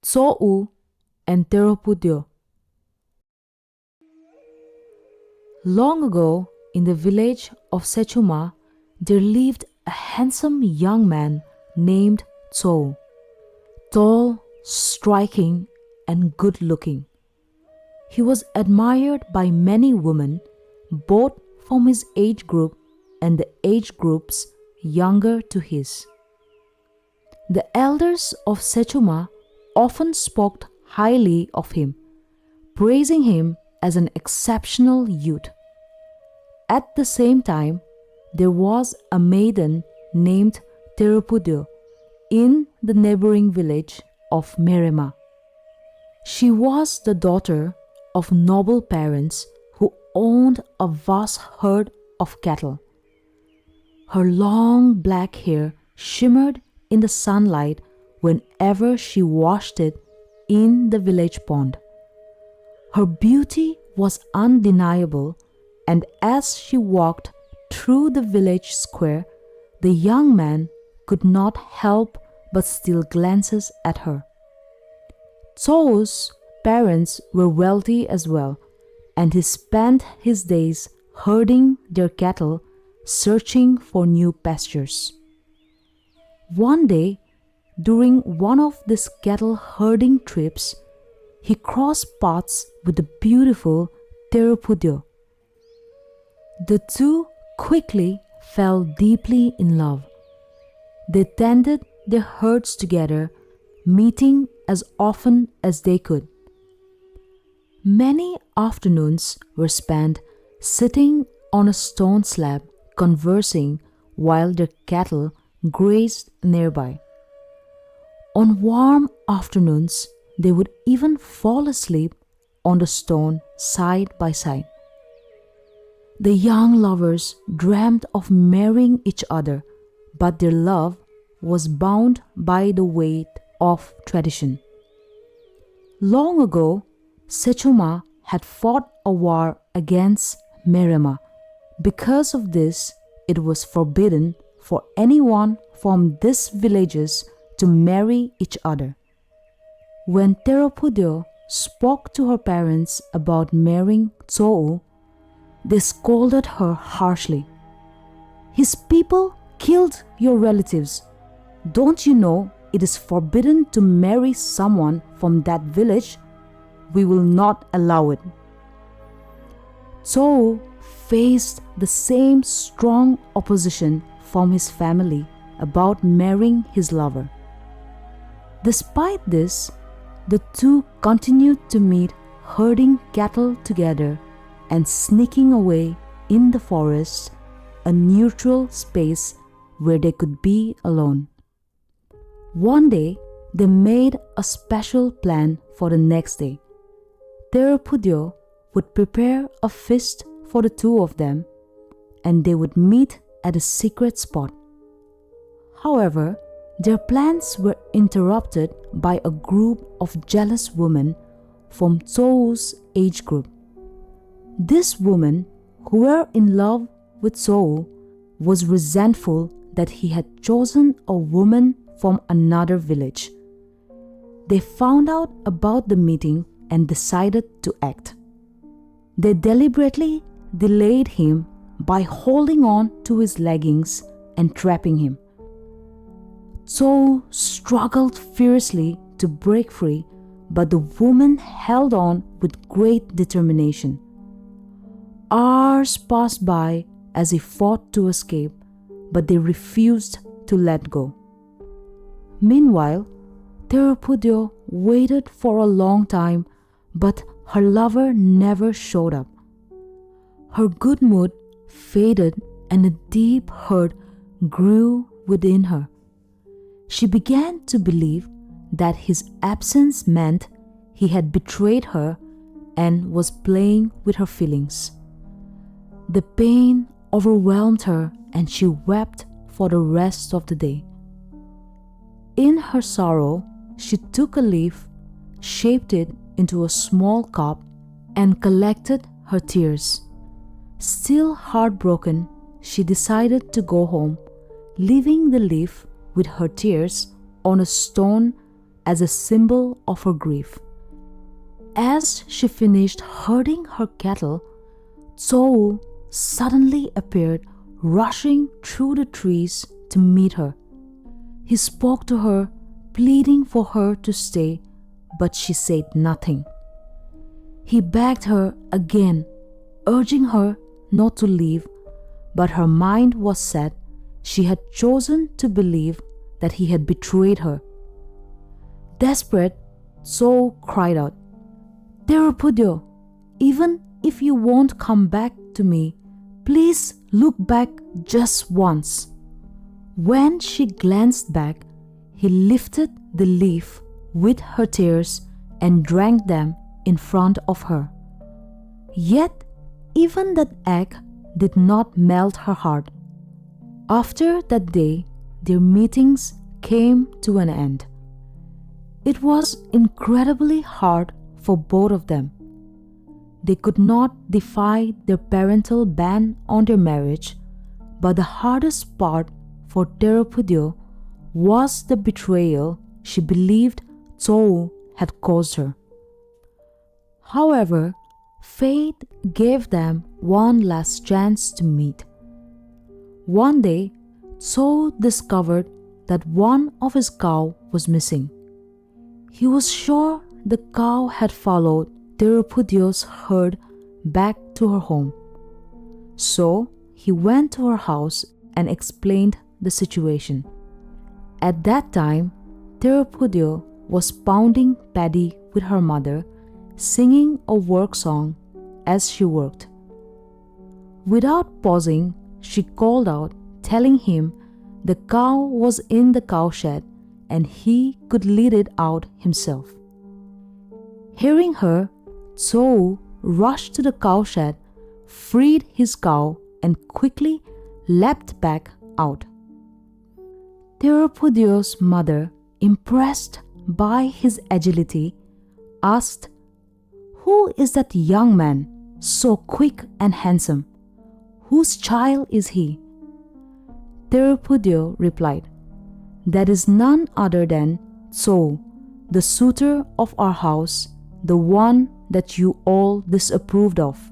Tso-u and Terhuopudü. Long ago, in the village of Sechuma, there lived a handsome young man named Tso-u, tall, striking, and good-looking. He was admired by many women, both from his age group and the age groups younger to his. The elders of Sechuma often spoke highly of him, praising him as an exceptional youth. At the same time, there was a maiden named Terhuopudü in the neighboring village of Merema. She was the daughter of noble parents who owned a vast herd of cattle. Her long black hair shimmered in the sunlight whenever she washed it in the village pond. Her beauty was undeniable, and as she walked through the village square, the young man could not help but steal glances at her. Tso-u's parents were wealthy as well, and he spent his days herding their cattle, searching for new pastures. One day, during one of these cattle herding trips, he crossed paths with the beautiful Terhuopudü. The two quickly fell deeply in love. They tended their herds together, meeting as often as they could. Many afternoons were spent sitting on a stone slab conversing while their cattle grazed nearby. On warm afternoons, they would even fall asleep on the stone side by side. The young lovers dreamed of marrying each other, but their love was bound by the weight of tradition. Long ago, Sechuma had fought a war against Merema. Because of this, it was forbidden for anyone from these villages to marry each other. When Terhuopudü spoke to her parents about marrying Tso-u, they scolded her harshly. "His people killed your relatives. Don't you know it is forbidden to marry someone from that village? We will not allow it." Tso-u faced the same strong opposition from his family about marrying his lover. Despite this, the two continued to meet herding cattle together and sneaking away in the forest, a neutral space where they could be alone. One day, they made a special plan for the next day. Terhuopudü would prepare a feast for the two of them, and they would meet at a secret spot. However, their plans were interrupted by a group of jealous women from Tso-u's age group. These women, who were in love with Tso-u, was resentful that he had chosen a woman from another village. They found out about the meeting and decided to act. They deliberately delayed him by holding on to his leggings and trapping him. Tso-u struggled fiercely to break free, but the woman held on with great determination. Hours passed by as he fought to escape, but they refused to let go. Meanwhile, Terhuopudü waited for a long time, but her lover never showed up. Her good mood faded and a deep hurt grew within her. She began to believe that his absence meant he had betrayed her and was playing with her feelings. The pain overwhelmed her and she wept for the rest of the day. In her sorrow, she took a leaf, shaped it into a small cup, and collected her tears. Still heartbroken, she decided to go home, leaving the leaf with her tears on a stone as a symbol of her grief. As she finished herding her cattle, Tso-u suddenly appeared, rushing through the trees to meet her. He spoke to her, pleading for her to stay, but she said nothing. He begged her again, urging her not to leave, but her mind was set. She had chosen to believe that he had betrayed her. Desperate, Tso cried out, "Terhuopudü, even if you won't come back to me, please look back just once." When she glanced back, he lifted the leaf with her tears and drank them in front of her. Yet, even that act did not melt her heart. After that day, their meetings came to an end. It was incredibly hard for both of them. They could not defy their parental ban on their marriage, but the hardest part for Terhuopudü was the betrayal she believed Tso-u had caused her. However, fate gave them one last chance to meet. One day, Tso discovered that one of his cows was missing. He was sure the cow had followed Terhuopudü's herd back to her home. So he went to her house and explained the situation. At that time, Terhuopudü was pounding paddy with her mother, singing a work song as she worked. Without pausing, she called out, telling him the cow was in the cowshed and he could lead it out himself. Hearing her, Tso-u rushed to the cowshed, freed his cow, and quickly leapt back out. Terhuopudü's mother, impressed by his agility, asked, "Who is that young man, so quick and handsome? Whose child is he?" Terhuopudü replied, "That is none other than Tso-u, the suitor of our house, the one that you all disapproved of."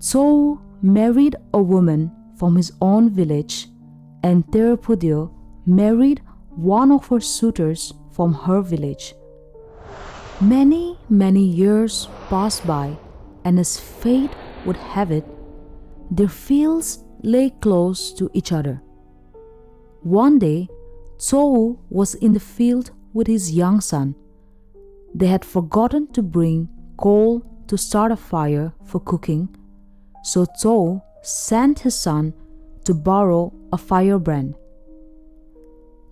Tso-u married a woman from his own village, and Terhuopudü married one of her suitors from her village. Many years passed by, and as fate would have it, their fields lay close to each other. One day, Tso-u was in the field with his young son. They had forgotten to bring coal to start a fire for cooking, so Tso sent his son to borrow a firebrand.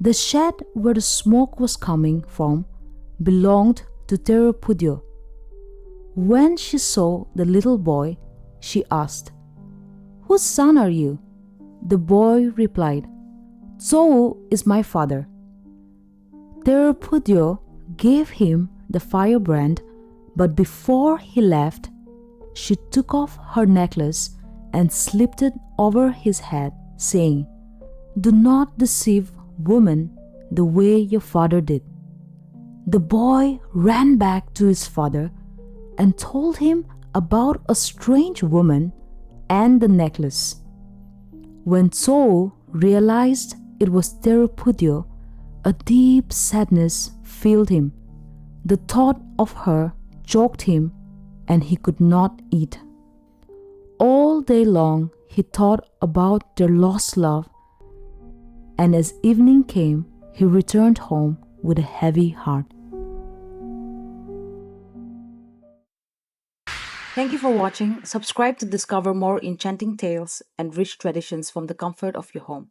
The shed where the smoke was coming from belonged to Terhuopudü. When she saw the little boy, she asked, "Whose son are you?" The boy replied, "Tso-u is my father." Terhuopudü gave him the firebrand, but before he left, she took off her necklace and slipped it over his head, saying, "Do not deceive woman the way your father did." The boy ran back to his father and told him about a strange woman and the necklace. When Tso realized it was Terhuopudü, a deep sadness filled him. The thought of her choked him, and he could not eat. All day long he thought about their lost love, and as evening came, he returned home with a heavy heart. Thank you for watching. Subscribe to discover more enchanting tales and rich traditions from the comfort of your home.